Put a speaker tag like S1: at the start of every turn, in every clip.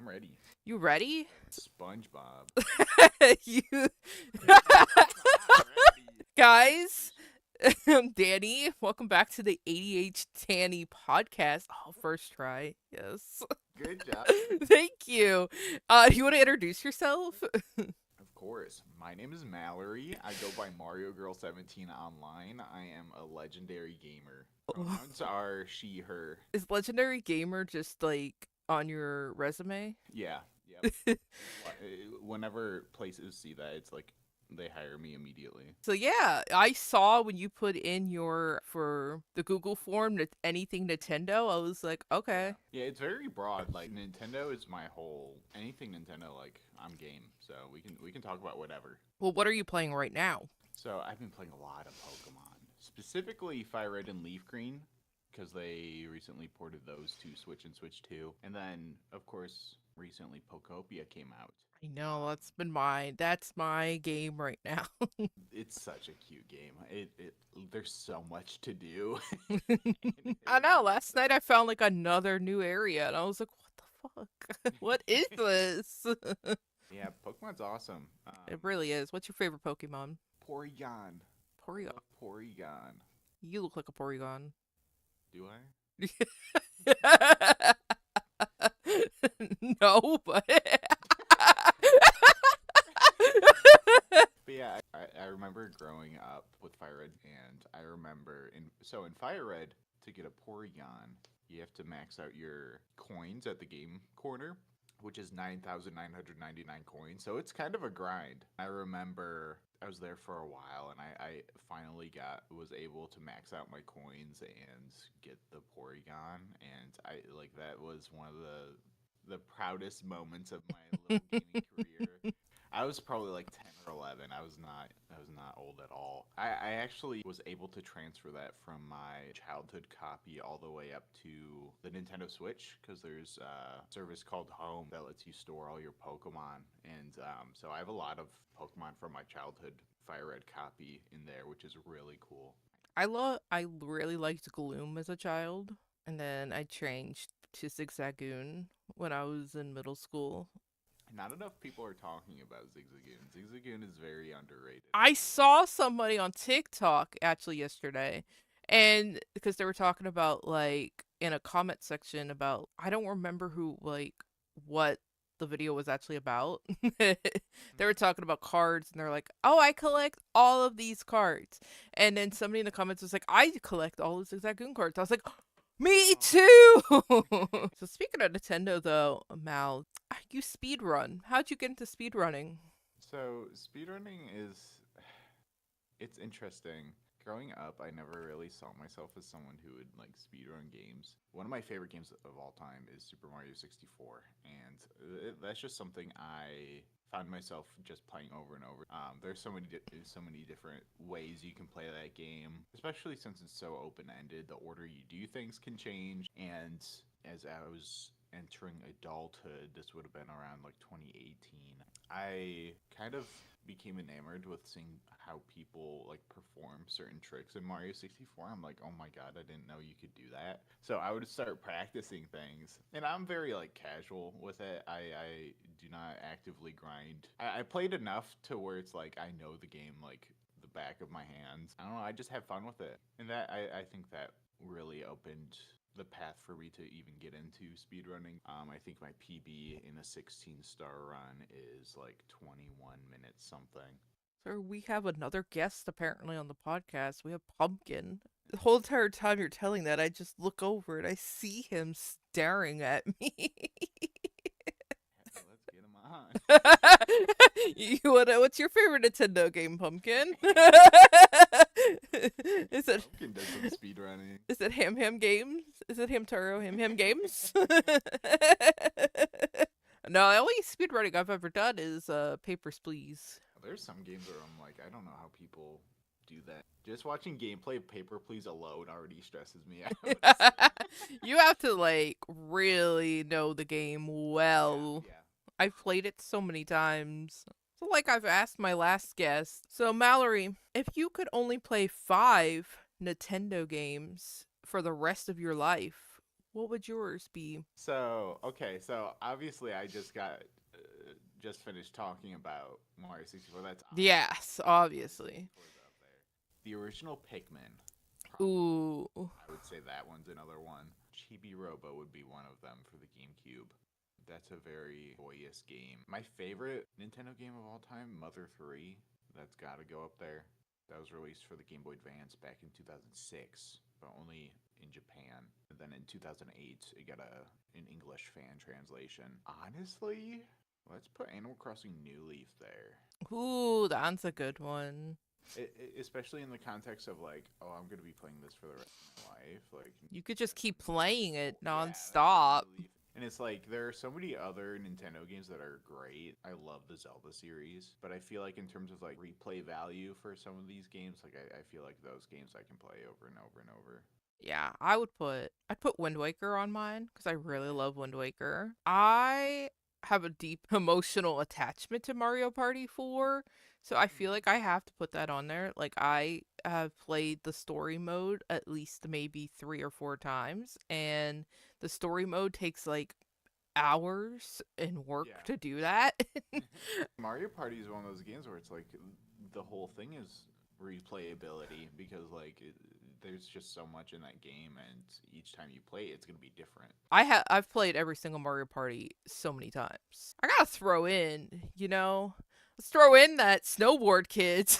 S1: I'm ready.
S2: You ready?
S1: SpongeBob.
S2: You
S1: I'm ready.
S2: guys, I'm Danny. Welcome back to the ADHDani podcast. Oh, first try. Yes.
S1: Good job.
S2: Thank you. Do you want to introduce yourself?
S1: Of course. My name is Mallory. I go by Mario Girl 17 online. I am a legendary gamer. Pronouns are she, her.
S2: Is legendary gamer just like on your resume?
S1: Yeah. Yep. Whenever places see that, it's like they hire me immediately.
S2: So yeah, I saw when you put in your for the Google form that anything Nintendo. I was like, okay.
S1: Yeah, it's very broad. Like Nintendo is my whole anything Nintendo. Like I'm game, so we can talk about whatever.
S2: Well, what are you playing right now?
S1: So I've been playing a lot of Pokemon, specifically Fire Red and Leaf Green, because they recently ported those to Switch and Switch 2. And then, of course, recently Pokopia came out.
S2: I know that's my game right now.
S1: It's such a cute game. It there's so much to do.
S2: I know. Last night I found like another new area, and I was like, "What the fuck? What is this?"
S1: Yeah, Pokemon's awesome.
S2: It really is. What's your favorite Pokemon?
S1: Porygon.
S2: Porygon.
S1: Porygon.
S2: You look like a Porygon.
S1: Do I?
S2: No, but
S1: But yeah, I remember growing up with Fire Red, and I remember in Fire Red, to get a Porygon, you have to max out your coins at the game corner, which is 9,999 coins. So it's kind of a grind. I remember I was there for a while, and I finally was able to max out my coins and get the Porygon, and that was one of the proudest moments of my little gaming career. I was probably like 10 or 11. I was not old at all. I actually was able to transfer that from my childhood copy all the way up to the Nintendo Switch, because there's a service called Home that lets you store all your Pokemon. And so I have a lot of Pokemon from my childhood Fire Red copy in there, which is really cool.
S2: I really liked Gloom as a child, and then I changed to Zigzagoon when I was in middle school.
S1: Not enough people are talking about Zigzagoon. Zigzagoon is very underrated.
S2: I saw somebody on TikTok actually yesterday, and because they were talking about like in a comment section about I don't remember who like what the video was actually about. They were talking about cards, and they're like, "Oh, I collect all of these cards," and then somebody in the comments was like, "I collect all of Zigzagoon cards." I was like, me too. So speaking of Nintendo, though, Mal, you speedrun. How'd you get into speedrunning?
S1: So speedrunning it's interesting. Growing up, I never really saw myself as someone who would like speedrun games. One of my favorite games of all time is Super Mario 64, and that's just something I found myself just playing over and over. There's so many different ways you can play that game, especially since it's so open-ended. The order you do things can change, and as I was entering adulthood, this would have been around like 2018, I kind of became enamored with seeing how people like perform certain tricks in Mario 64. I'm like, oh my god, I didn't know you could do that. So I would start practicing things, and I'm very like casual with it. I do not actively grind. I played enough to where it's like I know the game like the back of my hands. I don't know, I just have fun with it, and that I think that really opened the path for me to even get into speedrunning. I think my PB in a 16-star run is like 21 minutes something.
S2: Sir, we have another guest apparently on the podcast. We have Pumpkin. The whole entire time you're telling that, I just look over and I see him staring at me.
S1: Let's get him on.
S2: What's your favorite Nintendo game, Pumpkin? Is it
S1: Pumpkin does some speedrunning.
S2: is it Ham Ham Games? Is it Hamtaro Ham Ham Games? No, the only speedrunning I've ever done is Papers, Please.
S1: There's some games where I'm like, I don't know how people do that. Just watching gameplay of Paper Please alone already stresses me out.
S2: You have to like really know the game well.
S1: Yeah.
S2: I've played it so many times. So like I've asked my last guest. So Mallory, if you could only play 5 Nintendo games for the rest of your life, What would yours be?
S1: So, okay, so obviously I just finished talking about Mario 64. That's obvious.
S2: Yes,
S1: Mario
S2: obviously.
S1: 64 is up there. The original Pikmin,
S2: Ooh.
S1: probably. I would say that one's another one. Chibi Robo would be one of them for the GameCube. That's a very joyous game. My favorite Nintendo game of all time, Mother 3. That's got to go up there. That was released for the Game Boy Advance back in 2006, but only in Japan. And then in 2008, it got an English fan translation. Honestly, let's put Animal Crossing New Leaf there.
S2: Ooh, that's a good one.
S1: Especially in the context of like, oh, I'm gonna be playing this for the rest of my life. Like,
S2: You could just keep playing it
S1: yeah, that's what
S2: nonstop.
S1: New Leaf. And it's like there are so many other Nintendo games that are great. I love the Zelda series, but I feel like in terms of like replay value for some of these games, like I feel like those games I can play over and over and over.
S2: Yeah, I'd put Wind Waker on mine because I really love Wind Waker. I have a deep emotional attachment to Mario Party 4, so I feel like I have to put that on there. Like I have played the story mode at least maybe 3 or 4 times, and the story mode takes like hours and work
S1: Yeah.
S2: to do that.
S1: Mario Party is one of those games where it's like the whole thing is replayability because there's just so much in that game, and each time you play it, it's gonna be different.
S2: I've played every single Mario Party so many times. I gotta throw in, let's throw in that snowboard kids.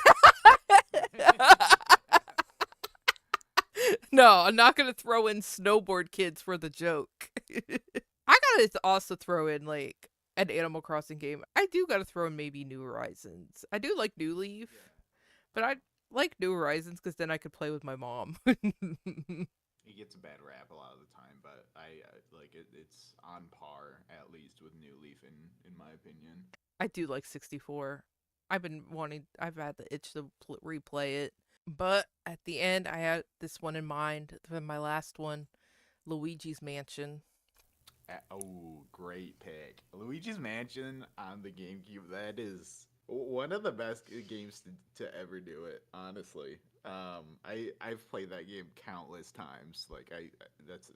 S2: No, I'm not gonna throw in snowboard kids for the joke. I gotta also throw in like an Animal Crossing game. I do gotta throw in maybe New Horizons. I do like New Leaf,
S1: Yeah.
S2: but I like New Horizons because then I could play with my mom.
S1: It gets a bad rap a lot of the time, but I like it. It's on par at least with New Leaf in my opinion.
S2: I do like 64. I've had the itch to replay it. But at the end, I had this one in mind for my last one, Luigi's Mansion.
S1: Oh, great pick, Luigi's Mansion on the GameCube. That is one of the best games to ever do it. Honestly, I've played that game countless times. Like that's a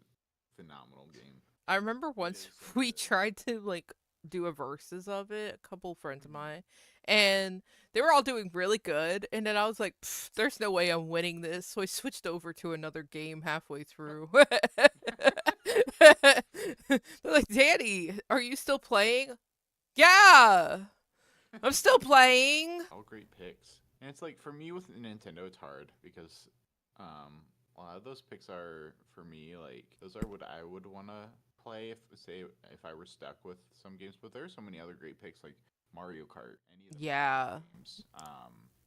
S1: phenomenal game.
S2: I remember
S1: It
S2: once
S1: is so
S2: we
S1: good.
S2: tried to like do a versus of it, a couple friends of
S1: Mhm.
S2: mine, and they were all doing really good. And then I was like, "There's no way I'm winning this," so I switched over to another game halfway through. They're like, "Danny, are you still playing?" Yeah, I'm still playing.
S1: All great picks. And it's like for me with Nintendo, it's hard because a lot of those picks are for me like those are what I would want to play if I were stuck with some games. But there are so many other great picks like Mario Kart, any of the Mario
S2: Yeah,
S1: Kart games.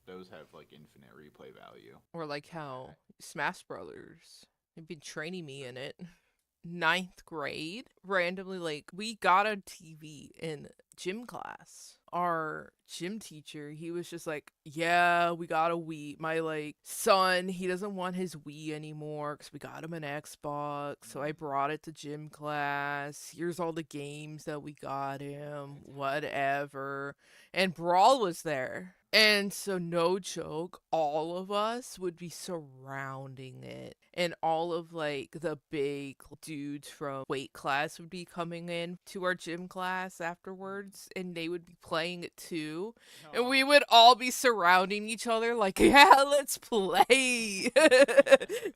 S1: Those have like infinite replay value.
S2: or like
S1: And
S2: how Smash Brothers. They've been training me in it. Ninth grade, randomly, like, we got a TV in gym class. Our gym teacher, he was just like, "Yeah, we got a Wii. My, like, son, he doesn't want his Wii anymore because we got him an Xbox. So I brought it to gym class. Here's all the games that we got him, whatever." And Brawl was there. And so, no joke, all of us would be surrounding it. And all of like the big dudes from weight class would be coming in to our gym class afterwards, and they would be playing it too. And we would all be surrounding each other, like, "Yeah, let's play."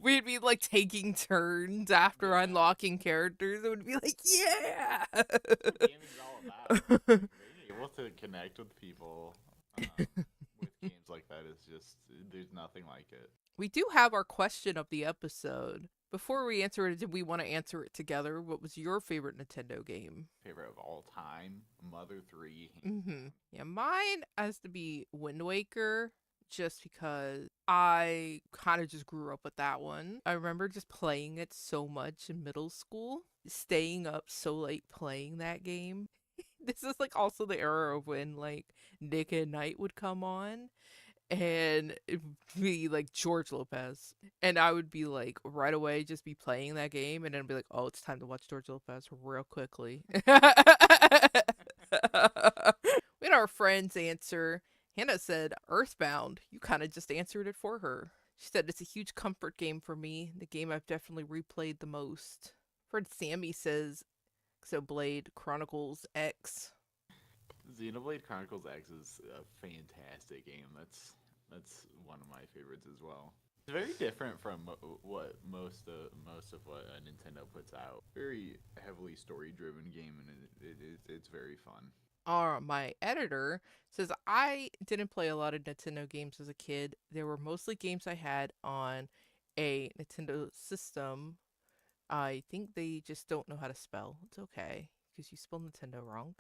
S2: We'd be like taking turns after
S1: yeah,
S2: unlocking characters. It would be like, "Yeah."
S1: that's what gaming's all about. Like being able to connect with people with games like that is just there's nothing like it.
S2: We do have our question of the episode. Before we answer it, did we want to answer it together? What was your favorite Nintendo game?
S1: Favorite of all time, Mother 3, hands
S2: Mm-hmm.
S1: down.
S2: Yeah, mine has to be Wind Waker, just because I kind of just grew up with that one. I remember just playing it so much in middle school, staying up so late playing that game. This is like also the era of when like Nick at Night would come on, and it would be like George Lopez. And I would be like right away just be playing that game and then be like, "Oh, it's time to watch George Lopez real quickly." We had our friend's answer. Hannah said Earthbound. You kind of just answered it for her. She said it's a huge comfort game for me, the game I've definitely replayed the most Friend Sammy says Xenoblade Chronicles X.
S1: Xenoblade Chronicles X is a fantastic game. That's one of my favorites as well. It's very different from what most of what Nintendo puts out. Very heavily story driven game, and it's very fun.
S2: My editor says I didn't play a lot of Nintendo games as a kid. They were mostly games I had on a Nintendo system. I think they just don't know how to spell. It's okay because you spell Nintendo wrong.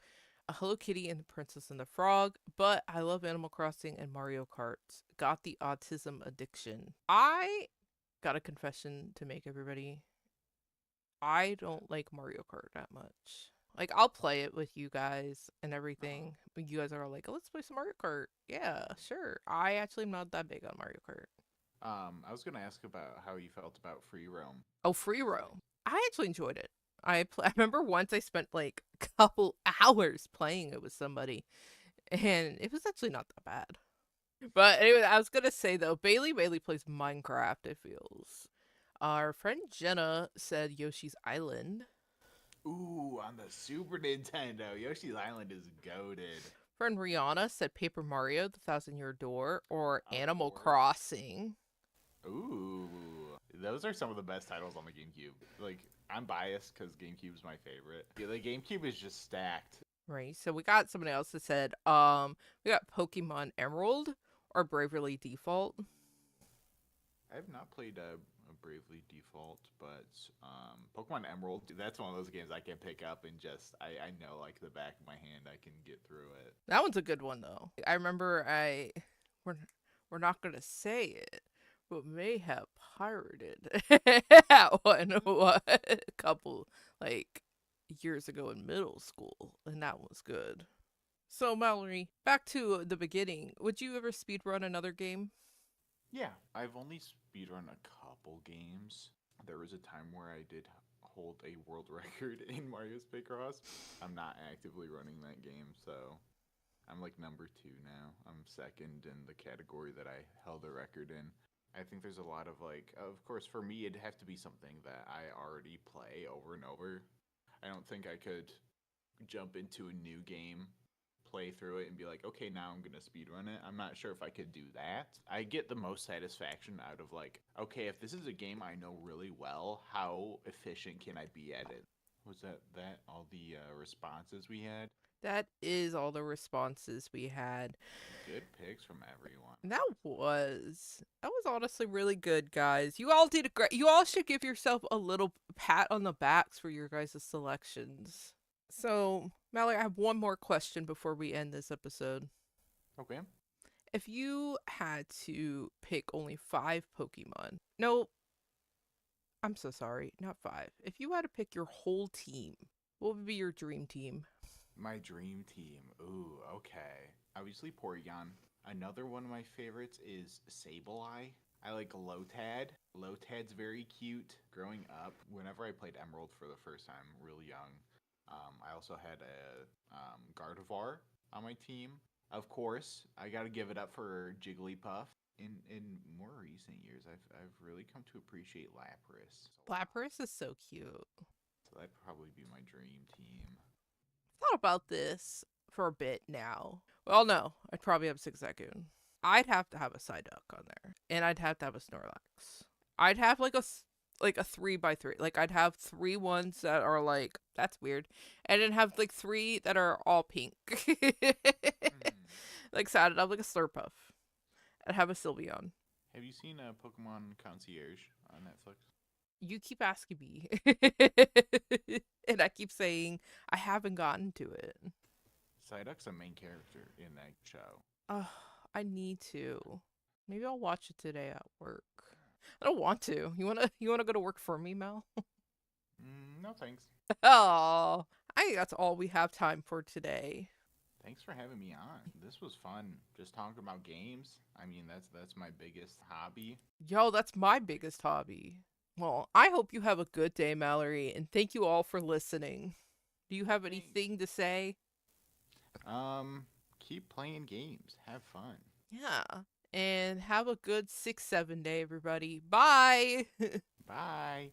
S2: A Hello Kitty and the Princess and the Frog, but I love Animal Crossing and Mario Kart. Got the autism addiction. I got a confession to make, everybody. I don't like Mario Kart that much. Like, I'll play it with you guys and everything. You guys are all like, oh, let's play some Mario Kart. Yeah, sure. I actually am not that big on Mario Kart.
S1: I was gonna ask about how you felt about free roam.
S2: Oh, free roam. I actually enjoyed it. I remember once I spent like a couple hours playing it with somebody, and it was actually not that bad. But anyway, I was gonna say though, Bailey plays Minecraft. It feels. Our friend Jenna said Yoshi's Island.
S1: Ooh, on the Super Nintendo, Yoshi's Island is goated.
S2: Friend Rihanna said Paper Mario: The Thousand Year Door or
S1: Of
S2: Animal
S1: course.
S2: Crossing.
S1: Ooh, those are some of the best titles on the GameCube. Like, I'm biased because GameCube's my favorite. Yeah, the GameCube is just stacked.
S2: Right. So we got somebody else that said we got Pokemon Emerald or Bravely Default.
S1: I have not played a Bravely Default, but Pokemon Emerald, that's one of those games I can pick up and just, I know like the back of my hand I can get through it.
S2: That one's a good one though. I remember we're not gonna say it, but may have pirated that one a couple like years ago in middle school, and that was good. So Mallory, back to the beginning. Would you ever speedrun another game?
S1: Yeah, I've only speedrun a couple games. There was a time where I did hold a world record in Mario's Picross. I'm not actively running that game, so I'm like number 2 now. I'm second in the category that I held a record in. I think there's a lot of like, of course, for me, it'd have to be something that I already play over and over. I don't think I could jump into a new game, play through it, and be like, okay, now I'm gonna speedrun it. I'm not sure if I could do that. I get the most satisfaction out of like, okay, if this is a game I know really well, how efficient can I be at it? Was that all the responses we had?
S2: That is all the responses we had.
S1: Good picks from everyone.
S2: That was honestly really good, guys. You all did great. You all should give yourself a little pat on the backs for your guys' selections. So, Mallory, I have one more question before we end this episode.
S1: Okay.
S2: If you had to pick only 5 Pokemon, no, I'm so sorry, not 5. If you had to pick your whole team, what would be your dream team?
S1: My dream team. Ooh, okay. Obviously Porygon. Another one of my favorites is Sableye. I like Lotad. Lotad's very cute. Growing up, whenever I played Emerald for the first time, real young, I also had a Gardevoir on my team. Of course, I gotta give it up for Jigglypuff. In more recent years, I've really come to appreciate Lapras.
S2: Lapras is so cute.
S1: So that'd probably be my dream team.
S2: Thought about this for a bit now. Well, no, I'd probably have Zigzagoon. I'd have to have a Psyduck on there, and I'd have to have a Snorlax. I'd have like a 3x3. Like I'd have 3 ones that are like that's weird, and then have like 3 that are all pink. Like so I'd have like a Slurpuff. I'd have a Sylveon.
S1: Have you seen Pokemon Concierge on Netflix?
S2: You keep asking me, and I keep saying I haven't gotten to it.
S1: Psyduck's a main character in that show.
S2: Oh, I need to. Maybe I'll watch it today at work. I don't want to. You wanna go to work for me, Mel?
S1: No thanks.
S2: Oh, I think that's all we have time for today.
S1: Thanks for having me on. This was fun. Just talking about games. I mean, that's my biggest hobby.
S2: Yo, that's my biggest hobby. Well, I hope you have a good day, Mallory, and thank you all for listening. Do you have anything to say?
S1: Keep playing games. Have fun.
S2: Yeah. And have a good 6-7 day, everybody. Bye.
S1: Bye.